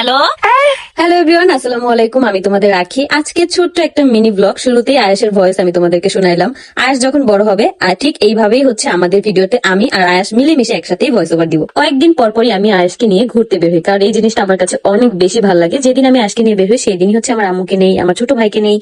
Hello hello everyone, আসসালামু আলাইকুম। আমি তোমাদের রাখি। আজকে ছোট্ট একটা মিনি ব্লগ। শুরুতেই আয়েশের ভয়েস আমি তোমাদেরকে শোনাইলাম। আয়েশ যখন বড় হবে আর ঠিক এইভাবেই হচ্ছে আমাদের ভিডিওতে আমি আর আয়েশ মিলেমিশে একসাথেই ভয়েস ওভার দিব। কয়েকদিন পরপরই আমি আয়েশকে নিয়ে ঘুরতে বের হই, কারণ এই জিনিসটা আমার কাছে অনেক বেশি ভালো লাগে। যেদিন আমি আয়েশকে নিয়ে বের হই সেই দিনই হচ্ছে আমার আম্মুকে নেই, আমার ছোট ভাইকে নেই,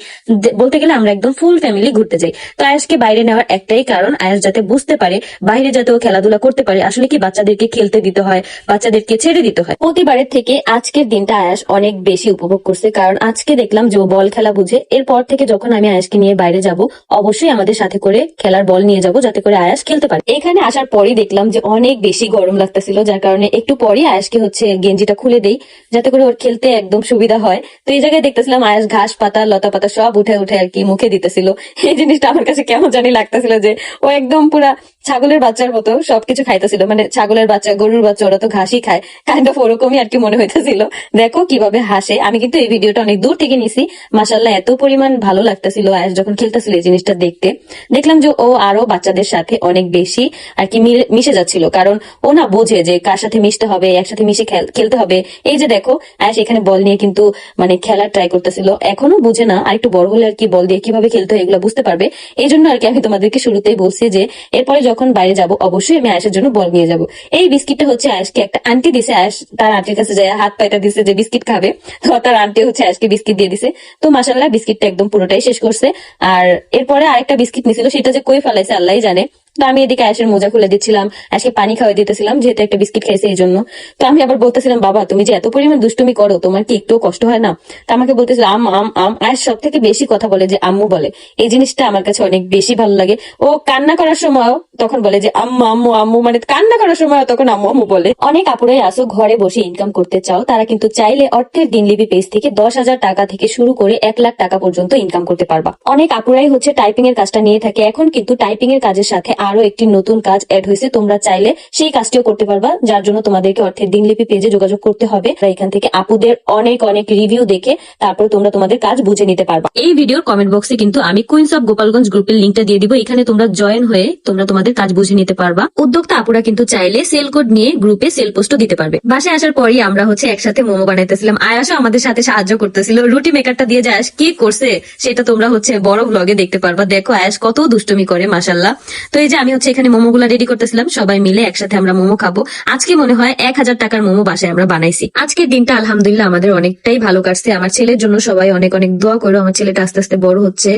বলতে গেলে আমরা একদম ফুল ফ্যামিলি ঘুরতে যাই। তো আয়েশকে বাইরে নেওয়ার একটাই কারণ, আয়েশ যাতে বুঝতে পারে বাইরে যাতে ও খেলাধুলা করতে পারে, আসলে কি বাচ্চাদেরকে খেলতে দিতে হয়, বাচ্চাদেরকে ছেড়ে দিতে হয়। প্রতিবারের থেকে আজকের দিনটা আয়েশ অনেক বেশি উপভোগ করছে, কারণ আজকে দেখলাম যে ও বল খেলা বুঝে। এরপর থেকে যখন আমি আয়াসকে নিয়ে বাইরে যাব, অবশ্যই আমাদের সাথে করে খেলার বল নিয়ে যাব, যাতে করে আয়াস খেলতে পারে। এখানে আসার পরই দেখলাম যে অনেক বেশি গরম লাগতেছিল, যার কারণে একটু পরই আয়াসকে হচ্ছে গেঞ্জিটা খুলে দেই, যাতে করে ওর খেলতে একদম সুবিধা হয়। তো এই জায়গায় দেখতেছিলাম আয়াস ঘাস পাতা লতা পাতা সব উঠে উঠে আর কি মুখে দিতেছিল। এই জিনিসটা আমার কাছে কেমন জানি লাগতেছিল যে ও একদম পুরা ছাগলের বাচ্চার মতো সবকিছু খাইতেছিল। মানে ছাগলের বাচ্চা, গরুর বাচ্চা, ওরা তো ঘাসই খায়, কাইন্ড অফ ওরকমই আর কি মনে হইতেছিল। দেখো কিভাবে হাসে। আমি কিন্তু এই ভিডিওটা অনেক দূর থেকে নিছি। মাশাআল্লাহ, এত পরিমাণ ভালো লাগতেছিল আয়াস যখন খেলতেছিল এই জিনিসটা দেখতে। দেখলাম যে ও আরো বাচ্চাদের সাথে অনেক বেশি আর কি মিশে যাচ্ছিল, কারণ ও না বোঝে যে কার সাথে মিশতে হবে, একসাথে মিশে খেলতে হবে। এই যে দেখো আয়াস এখানে বল নিয়ে কিন্তু মানে খেলার ট্রাই করতেছিল। এখনো বুঝে না, আর একটু বড় হলে আর কি বল দিয়ে কিভাবে খেলতে হয় এগুলো বুঝতে পারবে। এই জন্য আর কি আমি তোমাদেরকে শুরুতেই বলছি যে এরপরে যখন বাইরে যাব অবশ্যই আমি আয়েশের জন্য বল নিয়ে যাব। এই বিস্কিটটা হচ্ছে আয়েশকে একটা আন্টি দিছে। আয়েশ তার আন্টির কাছে যায় হাত পাইটা দিছে যে বিস্কিট খাবে, তো তার আন্টি হচ্ছে আয়েশকে বিস্কিট দিয়ে দিছে। তো মাশাআল্লাহ বিস্কিটটা একদম পুরোটাই শেষ করছে। আর এরপরে আরেকটা বিস্কিট নিছিল, সেটা যে কই ফেলাইছে আল্লাহই জানে। তো আমি এদিকে আয়েশের মোজা খুলে দিচ্ছিলাম, আজকে পানি খাওয়াই দিতেছিলাম, যেহেতু একটা বিস্কিট খাইছে এই জন্য। তো আমি আবার বলতেছিলাম, বাবা তুমি যে এত পরিমাণ দুষ্টুমি করো, তোমার কি একটু কষ্ট হয় না? তো আমাকে বলতেছিল আম আম আম। আয়েশ সব থেকে বেশি কথা বলে যে আম্মু বলে। এই জিনিসটা আমার কাছে অনেক বেশি ভালো লাগে। ও কান্না করার সময়ও তখন বলে যে আম্মু আম্মু আম্মু, মানে কান্না করার সময় তখন আম্মু আম্মু বলে। অনেক আপুরাই আসো ঘরে বসে ইনকাম করতে চাও, তারা কিন্তু চাইলে অর্থের দিনলিপি পেজ থেকে 10,000 টাকা থেকে শুরু করে 1 লাখ টাকা পর্যন্ত ইনকাম করতে পারবা। অনেক আপুরাই হচ্ছে টাইপিং এর কাজটা নিয়ে থাকে। এখন কিন্তু টাইপিং এর কাজের সাথে আরো একটি নতুন কাজ এড হয়েছে, তোমরা চাইলে সেই কাজটিও করতে পারবা, যার জন্য তোমাদেরকে অর্থের দিনলিপি পেজে যোগাযোগ করতে হবে। এখান থেকে আপুদের অনেক অনেক রিভিউ দেখে তারপর তোমরা তোমাদের কাজ বুঝে নিতে পারবা। এই ভিডিওর কমেন্ট বক্সে কিন্তু আমি কুইন্স অফ গোপালগঞ্জ গ্রুপের লিঙ্কটা দিয়ে দিব, এখানে তোমরা জয়েন হয়ে তোমরা তোমাদের কাজ বুঝে নিতে পারবা। উদ্যোক্তা আপুরা কিন্তু চাইলে সেল কোড নিয়ে গ্রুপে সেল পোস্টও দিতে পারবে। বাসায় আসার পরই আমরা হচ্ছে একসাথে মোমো বানাইতেছিলাম। আয়াসও আমাদের সাথে সাহায্য করতেছিল। রুটি মেকারটা দিয়ে যে আয়াস কি করছে সেটা তোমরা হচ্ছে বড় ব্লগে দেখতে পারবা। দেখো আয়াস কত দুষ্টুমি করে, মাশাআল্লাহ। তো এই যে আমি হচ্ছে এখানে মোমোগুলা রেডি করতেছিলাম, সবাই মিলে একসাথে আমরা মোমো খাবো। আজকে মনে হয় 1,000 টাকার মোমো বাসায় আমরা বানাইছি। আজকের দিনটা আলহামদুলিল্লাহ আমাদের অনেকটাই ভালো কাটছে। আমার ছেলের জন্য সবাই অনেক অনেক দোয়া করো। আমার ছেলেটা আস্তে আস্তে বড় হচ্ছে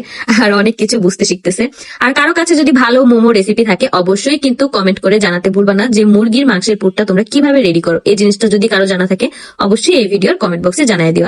আর অনেক কিছু বুঝতে শিখতেছে। আর কারো কাছে যদি ভালো মোমো রেসিপি থাকে অবশ্যই কিন্তু কমেন্ট করে জানাতে ভুলবা না যে মুরগির মাংসের পুরটা তোমরা কিভাবে রেডি করো। এই জিনিসটা যদি কারো জানা থাকে অবশ্যই এই ভিডিওর কমেন্ট বক্সে জানিয়ে দিও।